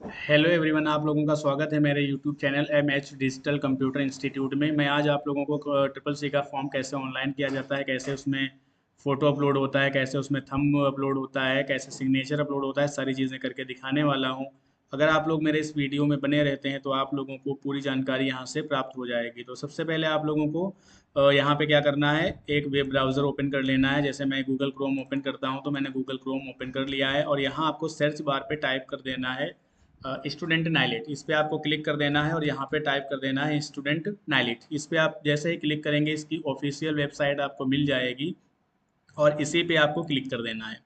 Hello everyone, आप लोगों का स्वागत है मेरे YouTube channel MH digital computer institute में। मैं आज आप लोगों को ट्रिपल सी का फॉर्म कैसे ऑनलाइन किया जाता है, कैसे उसमें फ़ोटो अपलोड होता है, कैसे उसमें थंब अपलोड होता है, कैसे सिग्नेचर अपलोड होता है, सारी चीज़ें करके दिखाने वाला हूँ। अगर आप लोग मेरे इस वीडियो में बने रहते हैं तो आप लोगों को पूरी जानकारी यहाँ से प्राप्त हो जाएगी। तो सबसे पहले आप लोगों को यहाँ पे क्या करना है, एक वेब ब्राउज़र ओपन कर लेना है। जैसे मैं गूगल क्रोम ओपन करता हूँ तो मैंने गूगल क्रोम ओपन कर लिया है और यहाँ आपको सर्च बार पे टाइप कर देना है स्टूडेंट नाइलिट। इस पे आपको क्लिक कर देना है और यहाँ पे टाइप कर देना है स्टूडेंट नाइलिट। इस पे आप जैसे ही क्लिक करेंगे इसकी ऑफिशियल वेबसाइट आपको मिल जाएगी और इसी पे आपको क्लिक कर देना है।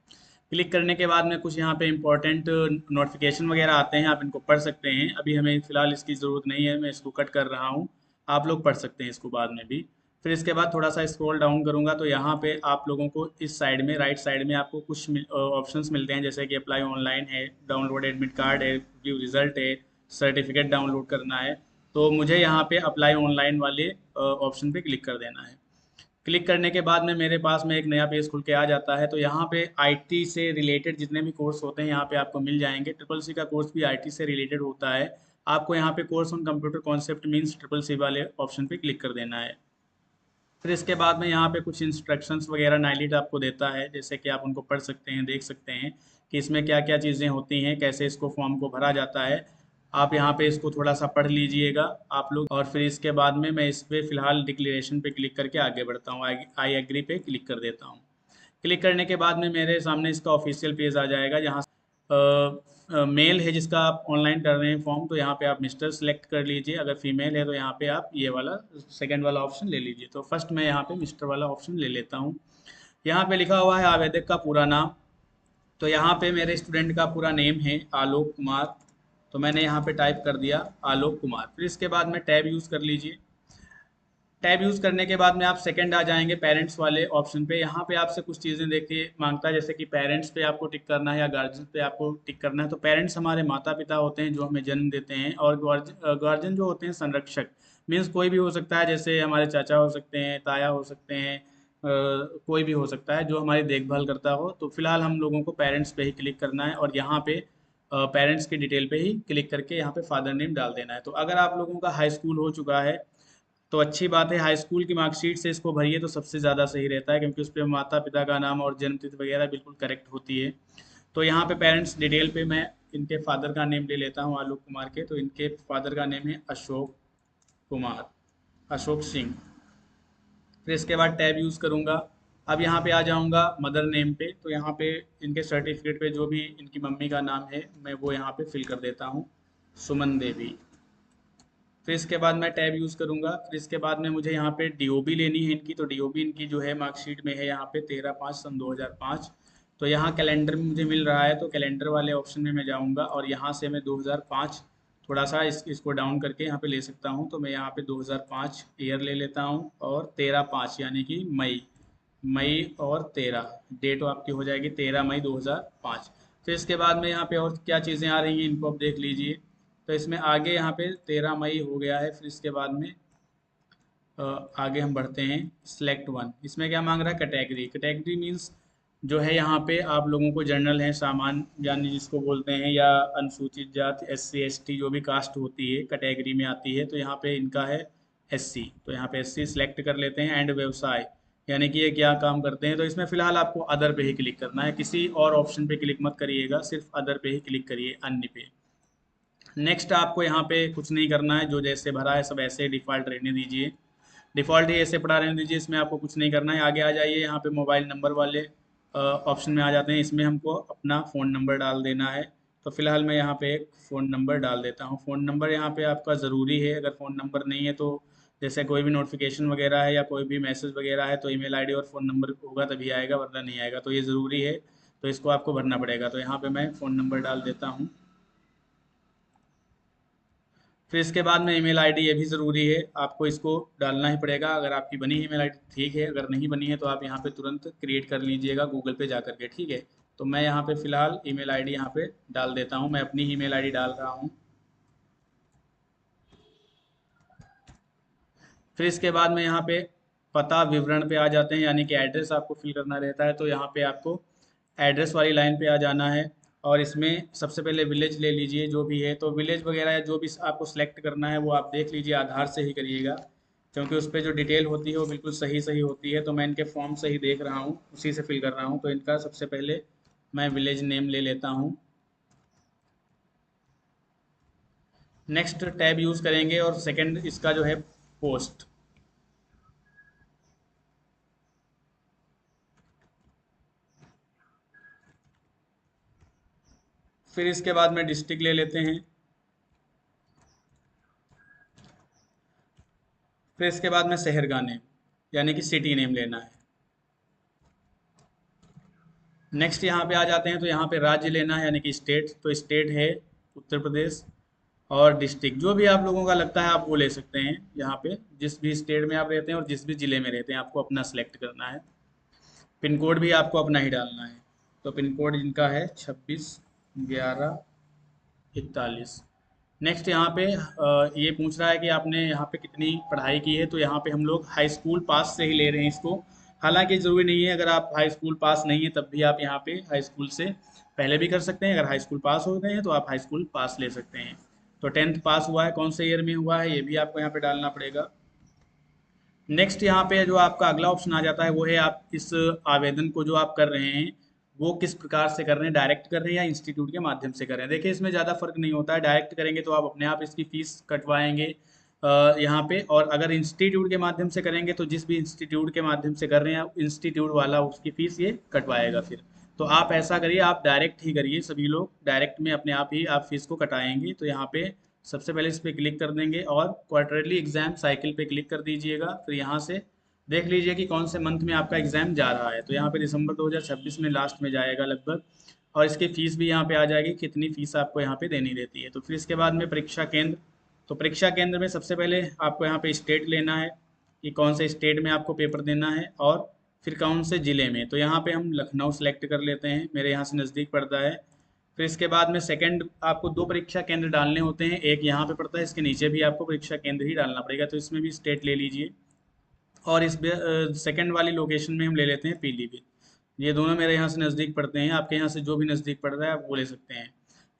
क्लिक करने के बाद में कुछ यहाँ पे इंपॉर्टेंट नोटिफिकेशन वगैरह आते हैं, आप इनको पढ़ सकते हैं। अभी हमें फ़िलहाल इसकी ज़रूरत नहीं है, मैं इसको कट कर रहा हूँ। आप लोग पढ़ सकते हैं इसको बाद में भी। फिर इसके बाद थोड़ा सा स्क्रॉल डाउन करूँगा तो यहाँ पे आप लोगों को इस साइड में, राइट साइड में आपको कुछ ऑप्शंस मिलते हैं, जैसे कि अप्लाई ऑनलाइन है, डाउनलोड एडमिट कार्ड है, व्यू रिजल्ट है, सर्टिफिकेट डाउनलोड करना है। तो मुझे यहाँ पे अप्लाई ऑनलाइन वाले ऑप्शन पे क्लिक कर देना है। क्लिक करने के बाद में मेरे पास में एक नया पेज खुल के आ जाता है। तो यहाँ पे आईटी से रिलेटेड जितने भी कोर्स होते हैं यहाँ पे आपको मिल जाएंगे। ट्रिपल सी का कोर्स भी आईटी से रिलेटेड होता है। आपको यहाँ पे course on computer concept means triple C वाले ऑप्शन पे क्लिक कर देना है। फिर इसके बाद में यहाँ पे कुछ इंस्ट्रक्शंस वगैरह नाइलिट आपको देता है, जैसे कि आप उनको पढ़ सकते हैं, देख सकते हैं कि इसमें क्या क्या चीज़ें होती हैं, कैसे इसको फॉर्म को भरा जाता है। आप यहाँ पे इसको थोड़ा सा पढ़ लीजिएगा आप लोग। और फिर इसके बाद में मैं इस पे फिलहाल डिक्लेरेशन पे क्लिक करके आगे बढ़ता हूँ, आई एग्री पे क्लिक कर देता हूँ। क्लिक करने के बाद में मेरे सामने इसका ऑफिशियल पेज आ जाएगा, जहाँ मेल है जिसका आप ऑनलाइन कर रहे हैं फॉर्म, तो यहाँ पे आप मिस्टर सेलेक्ट कर लीजिए। अगर फीमेल है तो यहाँ पे आप ये वाला सेकंड वाला ऑप्शन ले लीजिए। तो फर्स्ट मैं यहाँ पे मिस्टर वाला ऑप्शन ले लेता हूँ। यहाँ पे लिखा हुआ है आवेदक का पूरा नाम। तो यहाँ पे मेरे स्टूडेंट का पूरा नेम है आलोक कुमार। तो मैंने यहाँ पे टाइप कर दिया आलोक कुमार। फिर इसके बाद में टैब यूज़ कर लीजिए। टैब यूज़ करने के बाद में आप सेकंड आ जाएंगे पेरेंट्स वाले ऑप्शन पे। यहाँ पे आपसे कुछ चीज़ें देखिए मांगता है, जैसे कि पेरेंट्स पे आपको टिक करना है या गार्जियन पे आपको टिक करना है। तो पेरेंट्स हमारे माता पिता होते हैं जो हमें जन्म देते हैं, और गार्जियन जो होते हैं संरक्षक। मीन्स कोई भी हो सकता है, जैसे हमारे चाचा हो सकते हैं, ताया हो सकते हैं, कोई भी हो सकता है जो हमारी देखभाल करता हो। तो फिलहाल हम लोगों को पेरेंट्स पे ही क्लिक करना है और यहाँ पे पेरेंट्स की डिटेल पे ही क्लिक करके यहाँ पे फादर नेम डाल देना है। तो अगर आप लोगों का हाई स्कूल हो चुका है तो अच्छी बात है, हाई स्कूल की मार्कशीट से इसको भरिए तो सबसे ज़्यादा सही रहता है, क्योंकि उस पर माता पिता का नाम और जन्म तिथि वगैरह बिल्कुल करेक्ट होती है। तो यहाँ पे पेरेंट्स डिटेल पे मैं इनके फादर का नेम ले लेता हूँ आलोक कुमार के। तो इनके फादर का नेम है अशोक कुमार, अशोक सिंह। फिर इसके बाद टैब यूज़ करूँगा। अब यहाँ पे आ जाऊँगा मदर नेम पे। तो यहाँ पे इनके सर्टिफिकेट पे जो भी इनकी मम्मी का नाम है मैं वो यहाँ पे फिल कर देता हूँ, सुमन देवी। फिर इसके बाद मैं टैब यूज़ करूँगा। फिर इसके बाद में मुझे यहाँ पे डीओबी लेनी है इनकी। तो डीओबी इनकी जो है मार्कशीट में है यहाँ पे 13/5/2005। तो यहाँ कैलेंडर में मुझे मिल रहा है, तो कैलेंडर वाले ऑप्शन में मैं जाऊँगा और यहाँ से मैं 2005 थोड़ा सा इसको डाउन करके यहाँ पे ले सकता हूँ। तो मैं यहाँ पे 2005 ईयर ले लेता हूँ और 13/5 यानी कि मई, मई और 13 डेट आपकी हो जाएगी 13 मई 2005। फिर इसके बाद में यहाँ पे और क्या चीज़ें आ रही हैं इनको आप देख लीजिए। तो इसमें आगे यहाँ पे 13 मई हो गया है। फिर इसके बाद में आगे हम बढ़ते हैं। सिलेक्ट वन, इसमें क्या मांग रहा है, कैटेगरी। कैटेगरी मीन्स जो है यहाँ पे आप लोगों को जनरल है, सामान्य यानी जिसको बोलते हैं, या अनुसूचित जाति, SC ST जो भी कास्ट होती है कैटेगरी में आती है। तो यहाँ पे इनका है SC, तो यहाँ पे SC सिलेक्ट कर लेते हैं। एंड व्यवसाय यानी कि ये क्या काम करते हैं। तो इसमें फिलहाल आपको अदर पे ही क्लिक करना है, किसी और ऑप्शन पे क्लिक मत करिएगा, सिर्फ अदर पे ही क्लिक करिए, अन्य पे। नेक्स्ट आपको यहाँ पे कुछ नहीं करना है, जो जैसे भरा है सब ऐसे डिफ़ॉल्ट रहने दीजिए। डिफ़ॉल्ट ही ऐसे पड़ा रहने दीजिए, इसमें आपको कुछ नहीं करना है। आगे आ जाइए, यहाँ पे मोबाइल नंबर वाले ऑप्शन में आ जाते हैं। इसमें हमको अपना फ़ोन नंबर डाल देना है। तो फिलहाल मैं यहाँ पे एक फ़ोन नंबर डाल देता हूँ। फ़ोन नंबर यहाँ पे आपका ज़रूरी है। अगर फ़ोन नंबर नहीं है तो जैसे कोई भी नोटिफिकेशन वगैरह है या कोई भी मैसेज वगैरह है तो ईमेल आईडी और फ़ोन नंबर होगा तभी आएगा, वरना नहीं आएगा। तो ये ज़रूरी है, तो इसको आपको भरना पड़ेगा। तो यहाँ पे मैं फ़ोन नंबर डाल देता हूँ। फिर इसके बाद में ईमेल आईडी, ये भी ज़रूरी है, आपको इसको डालना ही पड़ेगा। अगर आपकी बनी ईमेल आईडी ठीक है, अगर नहीं बनी है तो आप यहाँ पे तुरंत क्रिएट कर लीजिएगा गूगल पे जा करके, ठीक है। तो मैं यहाँ पे फ़िलहाल ईमेल आईडी यहाँ पे डाल देता हूँ, मैं अपनी ईमेल आईडी डाल रहा हूँ। फिर इसके बाद में यहाँ पे पता विवरण पे आ जाते हैं, यानी कि एड्रेस आपको फिल करना रहता है। तो यहाँ पे आपको एड्रेस वाली लाइन पे आ जाना है। और इसमें सबसे पहले विलेज ले लीजिए जो भी है, तो विलेज वगैरह जो भी आपको सेलेक्ट करना है वो आप देख लीजिए, आधार से ही करिएगा, क्योंकि उस पर जो डिटेल होती है वो बिल्कुल सही सही होती है। तो मैं इनके फॉर्म से ही देख रहा हूँ, उसी से फिल कर रहा हूँ। तो इनका सबसे पहले मैं विलेज नेम ले लेता हूँ। नेक्स्ट टैब यूज़ करेंगे और सेकंड इसका जो है पोस्ट। फिर इसके बाद में डिस्ट्रिक्ट ले लेते हैं। फिर इसके बाद में शहर का नेम यानी कि सिटी नेम लेना है। नेक्स्ट यहाँ पे आ जाते हैं, तो यहाँ पे राज्य लेना है यानी कि स्टेट, तो स्टेट है उत्तर प्रदेश। और डिस्ट्रिक्ट जो भी आप लोगों का लगता है आप वो ले सकते हैं, यहाँ पे जिस भी स्टेट में आप रहते हैं और जिस भी ज़िले में रहते हैं आपको अपना सेलेक्ट करना है। पिन कोड भी आपको अपना ही डालना है। तो पिन कोड इनका है 26 11 41। नेक्स्ट यहाँ पे ये पूछ रहा है कि आपने यहाँ पे कितनी पढ़ाई की है, तो यहाँ पे हम लोग हाई स्कूल पास से ही ले रहे हैं इसको। हालांकि ज़रूरी नहीं है, अगर आप हाई स्कूल पास नहीं है तब भी आप यहाँ पे हाई स्कूल से पहले भी कर सकते हैं। अगर हाई स्कूल पास हो गए हैं तो आप हाई स्कूल पास ले सकते हैं। तो 10th पास हुआ है, कौन से ईयर में हुआ है ये भी आपको यहाँ पे डालना पड़ेगा। नेक्स्ट यहाँ पे जो आपका अगला ऑप्शन आ जाता है वो है आप इस आवेदन को जो आप कर रहे हैं वो किस प्रकार से कर रहे हैं, डायरेक्ट कर रहे हैं या इंस्टीट्यूट के माध्यम से कर रहे हैं। देखिए इसमें ज़्यादा फर्क नहीं होता है, डायरेक्ट करेंगे तो आप अपने आप इसकी फ़ीस कटवाएंगे यहाँ पे, और अगर इंस्टीट्यूट के माध्यम से करेंगे तो जिस भी इंस्टीट्यूट के माध्यम से कर रहे हैं इंस्टीट्यूट वाला उसकी फ़ीस ये कटवाएगा फिर। तो आप ऐसा करिए, आप डायरेक्ट ही करिए, सभी लोग डायरेक्ट में अपने आप ही आप फीस को कटाएंगे। तो यहाँ पे सबसे पहले इस पर क्लिक कर देंगे और क्वार्टरली एग्जाम साइकिल पे क्लिक कर दीजिएगा। फिर यहाँ से देख लीजिए कि कौन से मंथ में आपका एग्जाम जा रहा है, तो यहाँ पे दिसंबर 2026 में लास्ट में जाएगा लगभग। और इसकी फीस भी यहाँ पे आ जाएगी, कितनी फीस आपको यहाँ पे देनी रहती है। तो फिर इसके बाद में परीक्षा केंद्र, तो परीक्षा केंद्र में सबसे पहले आपको यहाँ पे स्टेट लेना है कि कौन से स्टेट में आपको पेपर देना है, और फिर कौन से ज़िले में। तो यहाँ पे हम लखनऊ सेलेक्ट कर लेते हैं, मेरे यहाँ से नज़दीक पड़ता है। फिर इसके बाद में सेकंड आपको दो परीक्षा केंद्र डालने होते हैं, एक यहाँ पे पड़ता है, इसके नीचे भी आपको परीक्षा केंद्र ही डालना पड़ेगा, तो इसमें भी स्टेट ले लीजिए। और इस सेकंड वाली लोकेशन में हम ले लेते हैं पीलीभीत। ये दोनों मेरे यहाँ से नज़दीक पड़ते हैं, आपके यहाँ से जो भी नज़दीक पड़ रहा है आप वो ले सकते हैं।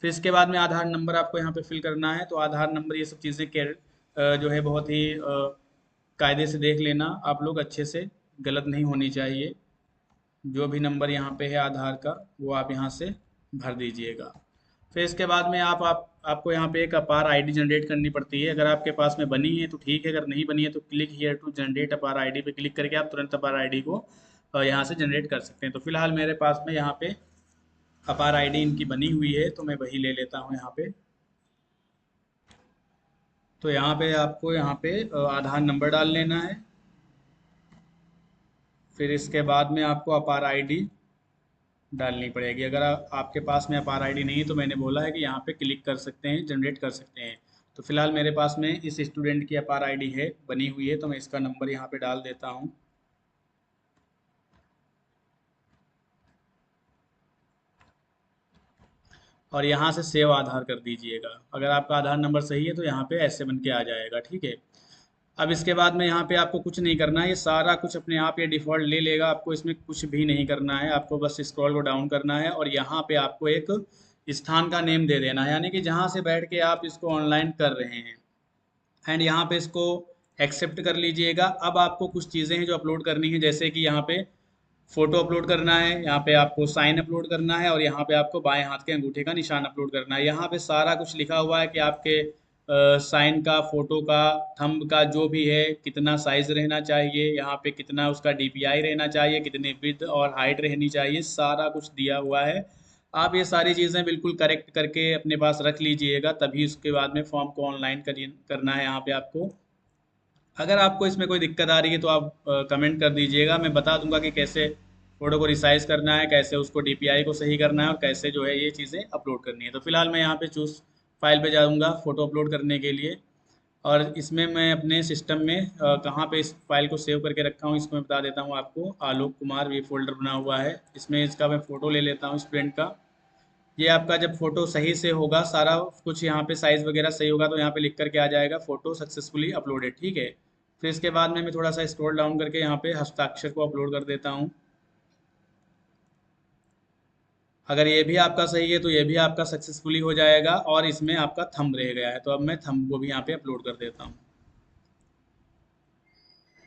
फिर इसके बाद में आधार नंबर आपको यहाँ पे फिल करना है, तो आधार नंबर ये सब चीज़ें के जो है बहुत ही कायदे से देख लेना आप लोग अच्छे से, गलत नहीं होनी चाहिए। जो भी नंबर यहाँ पे है आधार का वो आप यहाँ से भर दीजिएगा। फिर इसके बाद में आपको यहाँ पे एक अपार आईडी जनरेट करनी पड़ती है। अगर आपके पास में बनी है तो ठीक है, अगर नहीं बनी है तो क्लिक हियर टू जनरेट अपार आईडी पे क्लिक करके आप तुरंत अपार आईडी को यहाँ से जनरेट कर सकते हैं। तो फिलहाल मेरे पास में यहाँ पे अपार आईडी इनकी बनी हुई है, तो मैं वही ले लेता हूँ यहाँ पे। तो यहाँ पे आपको यहाँ पे आधार नंबर डाल लेना है। फिर इसके बाद में आपको अपार आईडी डालनी पड़ेगी। अगर आपके पास में अपार आईडी नहीं है तो मैंने बोला है कि यहाँ पे क्लिक कर सकते हैं, जनरेट कर सकते हैं। तो फिलहाल मेरे पास में इस स्टूडेंट की अपार आईडी है, बनी हुई है, तो मैं इसका नंबर यहाँ पे डाल देता हूँ। और यहाँ से सेव आधार कर दीजिएगा। अगर आपका आधार नंबर सही है तो यहाँ पे ऐसे बन के आ जाएगा, ठीक है। अब इसके बाद में यहाँ पे आपको कुछ नहीं करना है, ये सारा कुछ अपने आप ये डिफ़ॉल्ट ले लेगा, आपको इसमें कुछ भी नहीं करना है। आपको बस स्क्रॉल को डाउन करना है और यहाँ पे आपको एक स्थान का नेम दे देना है, यानी कि जहाँ से बैठ के आप इसको ऑनलाइन कर रहे हैं। एंड यहाँ पे इसको एक्सेप्ट कर लीजिएगा। अब आपको कुछ चीज़ें हैं जो अपलोड करनी है, जैसे कि यहाँ पे फ़ोटो अपलोड करना है, यहाँ पे आपको साइन अपलोड करना है, और यहाँ पे आपको बाएं हाथ के अंगूठे का निशान अपलोड करना है। यहाँ पे सारा कुछ लिखा हुआ है कि आपके साइन का, फोटो का, थंब का जो भी है कितना साइज रहना चाहिए, यहाँ पे कितना उसका डीपीआई रहना चाहिए, कितनी विड्थ और हाइट रहनी चाहिए, सारा कुछ दिया हुआ है। आप ये सारी चीज़ें बिल्कुल करेक्ट करके अपने पास रख लीजिएगा, तभी उसके बाद में फॉर्म को ऑनलाइन करना है यहाँ पे आपको। अगर आपको इसमें कोई दिक्कत आ रही है तो आप कमेंट कर दीजिएगा, मैं बता दूंगा कि कैसे फ़ोटो को रिसाइज़ करना है, कैसे उसको डीपीआई को सही करना है, और कैसे जो है ये चीज़ें अपलोड करनी है। तो फिलहाल मैं यहाँ पे चूज़ फाइल पे जाऊँगा फ़ोटो अपलोड करने के लिए, और इसमें मैं अपने सिस्टम में कहाँ पे इस फाइल को सेव करके रखा हूँ इसको मैं बता देता हूँ आपको। आलोक कुमार ये फ़ोल्डर बना हुआ है, इसमें इसका मैं फ़ोटो ले लेता हूँ स्टूडेंट का। ये आपका जब फोटो सही से होगा, सारा कुछ यहाँ पे साइज वगैरह सही होगा, तो यहाँ पे लिख करके आ जाएगा फोटो सक्सेसफुली अपलोडेड, ठीक है। फिर इसके बाद में मैं थोड़ा सा स्क्रॉल डाउन करके यहाँ पे हस्ताक्षर को अपलोड कर देता हूँ। अगर ये भी आपका सही है तो ये भी आपका सक्सेसफुली हो जाएगा और इसमें आपका थंब रह गया है। तो अब मैं थंब को भी यहाँ पे अपलोड कर देता हूँ।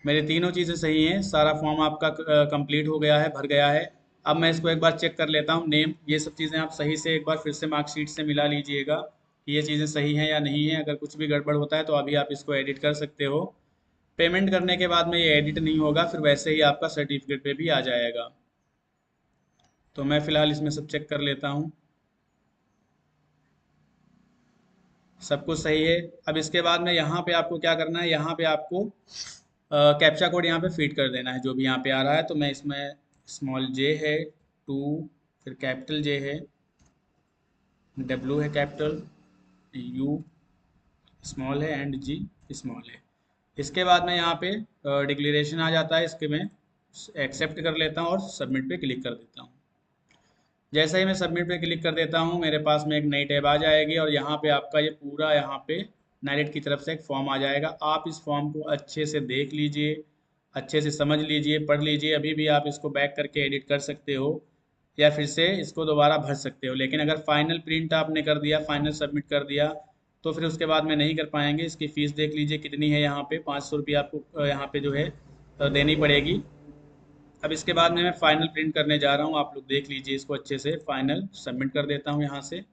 मेरे तीनों चीज़ें सही हैं, सारा फॉर्म आपका कंप्लीट हो गया है, भर गया है। अब मैं इसको एक बार चेक कर लेता हूँ, नेम ये सब चीज़ें आप सही से एक बार फिर से मार्कशीट से मिला लीजिएगा कि ये चीज़ें सही हैं या नहीं है। अगर कुछ भी गड़बड़ होता है तो अभी आप इसको एडिट कर सकते हो। पेमेंट करने के बाद में ये एडिट नहीं होगा, फिर वैसे ही आपका सर्टिफिकेट पे भी आ जाएगा। तो मैं फ़िलहाल इसमें सब चेक कर लेता हूँ, सब कुछ सही है। अब इसके बाद में यहाँ पे आपको क्या करना है, यहाँ पे आपको कैप्चा कोड यहाँ पे फीड कर देना है जो भी यहाँ पे आ रहा है। तो मैं इसमें स्मॉल जे है 2, फिर कैपिटल जे है, डब्ल्यू है कैपिटल, यू स्मॉल है एंड जी स्मॉल है। इसके बाद में यहाँ पे डिक्लेरेशन आ जाता है, इसके मैं एक्सेप्ट कर लेता हूँ और सबमिट पे क्लिक कर देता हूँ। जैसे ही मैं सबमिट पे क्लिक कर देता हूँ मेरे पास में एक नई टैब आ जाएगी और यहाँ पे आपका ये पूरा यहाँ पे नाइलेट की तरफ से एक फॉर्म आ जाएगा। आप इस फॉर्म को अच्छे से देख लीजिए, अच्छे से समझ लीजिए, पढ़ लीजिए। अभी भी आप इसको बैक करके एडिट कर सकते हो या फिर से इसको दोबारा भर सकते हो। लेकिन अगर फाइनल प्रिंट आपने कर दिया, फाइनल सबमिट कर दिया, तो फिर उसके बाद में नहीं कर पाएंगे। इसकी फ़ीस देख लीजिए कितनी है, यहाँ पे 500 रुपये आपको यहाँ पे जो है देनी पड़ेगी। अब इसके बाद में मैं फाइनल प्रिंट करने जा रहा हूँ, आप लोग देख लीजिए इसको अच्छे से। फाइनल सबमिट कर देता हूँ यहाँ से।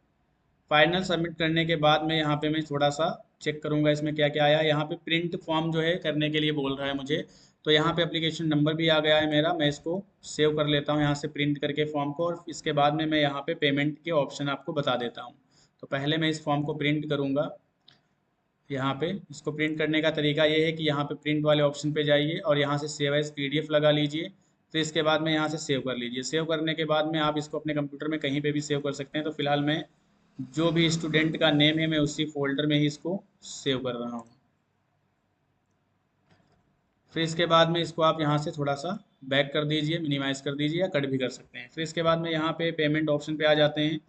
फाइनल सबमिट करने के बाद में यहाँ पे मैं थोड़ा सा चेक करूँगा इसमें क्या क्या आया। यहाँ पे प्रिंट फॉर्म जो है करने के लिए बोल रहा है मुझे, तो यहाँ पे एप्लीकेशन नंबर भी आ गया है मेरा। मैं इसको सेव कर लेता हूँ यहाँ से प्रिंट करके फॉर्म को, और इसके बाद में मैं यहाँ पे पेमेंट के ऑप्शन आपको बता देता हूँ। तो पहले मैं इस फॉर्म को प्रिंट करूँगा। यहाँ पे इसको प्रिंट करने का तरीका ये है कि यहाँ पे प्रिंट वाले ऑप्शन पे जाइए और यहाँ से सेव एज पीडीएफ लगा लीजिए। फिर इसके बाद में यहाँ से सेव कर लीजिए। सेव करने के बाद में आप इसको अपने कंप्यूटर में कहीं पे भी सेव कर सकते हैं। तो फिलहाल मैं जो भी स्टूडेंट का नेम है मैं उसी फोल्डर में ही इसको सेव कर रहा हूँ। फिर इसके बाद में इसको आप यहाँ से थोड़ा सा बैक कर दीजिए, मिनिमाइज कर दीजिए या कट भी कर सकते हैं। फिर इसके बाद में यहाँ पे पेमेंट ऑप्शन पे आ जाते हैं।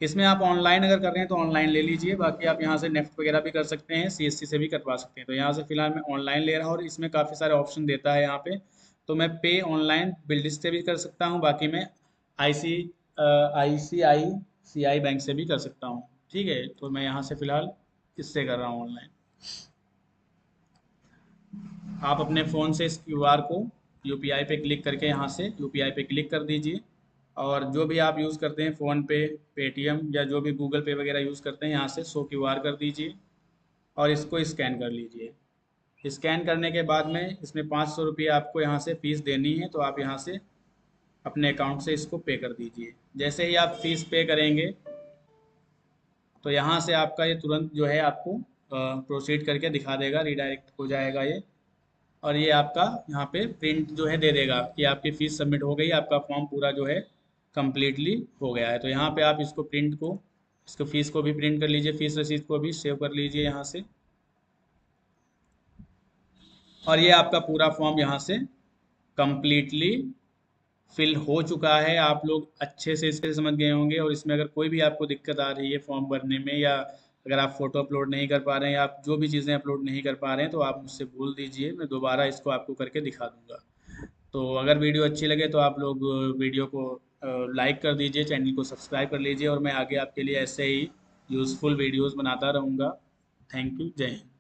इसमें आप ऑनलाइन अगर कर रहे हैं तो ऑनलाइन ले लीजिए, बाकी आप यहाँ से नेफ्ट वगैरह भी कर सकते हैं, सीएससी से भी करवा सकते हैं। तो यहाँ से फिलहाल मैं ऑनलाइन ले रहा हूँ और इसमें काफ़ी सारे ऑप्शन देता है यहाँ पे। तो मैं पे ऑनलाइन बिल्डिस से भी कर सकता हूँ, बाकी मैं ICICI बैंक से भी कर सकता हूँ। ठीक है, तो मैं यहाँ से फिलहाल इससे कर रहा हूँ ऑनलाइन। आप अपने फ़ोन से इस क्यूआर को यूपीआई पे क्लिक करके यहाँ से यूपीआई पे क्लिक कर दीजिए, और जो भी आप यूज़ करते हैं फ़ोन पे, पेटीएम या जो भी गूगल पे वगैरह यूज़ करते हैं, यहाँ से शो क्यूआर कर दीजिए और इसको स्कैन कर लीजिए। स्कैन करने के बाद में इसमें 500 रुपये आपको यहाँ से फ़ीस देनी है, तो आप यहाँ से अपने अकाउंट से इसको पे कर दीजिए। जैसे ही आप फ़ीस पे करेंगे तो यहाँ से आपका ये तुरंत जो है आपको प्रोसीड करके दिखा देगा, रिडायरेक्ट हो जाएगा ये। और ये आपका यहाँ पे प्रिंट जो है दे देगा कि आपकी फ़ीस सबमिट हो गई, आपका फॉर्म पूरा जो है कम्प्लीटली हो गया है। तो यहाँ पे आप इसको प्रिंट को, इसको फ़ीस को भी प्रिंट कर लीजिए, फ़ीस रसीद को भी सेव कर लीजिए यहाँ से। और ये आपका पूरा फॉर्म यहाँ से कम्प्लीटली फिल हो चुका है। आप लोग अच्छे से इसके समझ गए होंगे। और इसमें अगर कोई भी आपको दिक्कत आ रही है फॉर्म भरने में, या अगर आप फ़ोटो अपलोड नहीं कर पा रहे हैं, या आप जो भी चीज़ें अपलोड नहीं कर पा रहे हैं, तो आप मुझसे बोल दीजिए, मैं दोबारा इसको आपको करके दिखा दूँगा। तो अगर वीडियो अच्छी लगे तो आप लोग वीडियो को लाइक कर दीजिए, चैनल को सब्सक्राइब कर लीजिए, और मैं आगे आपके लिए ऐसे ही यूज़फुल वीडियोज़ बनाता रहूँगा। थैंक यू, जय हिंद।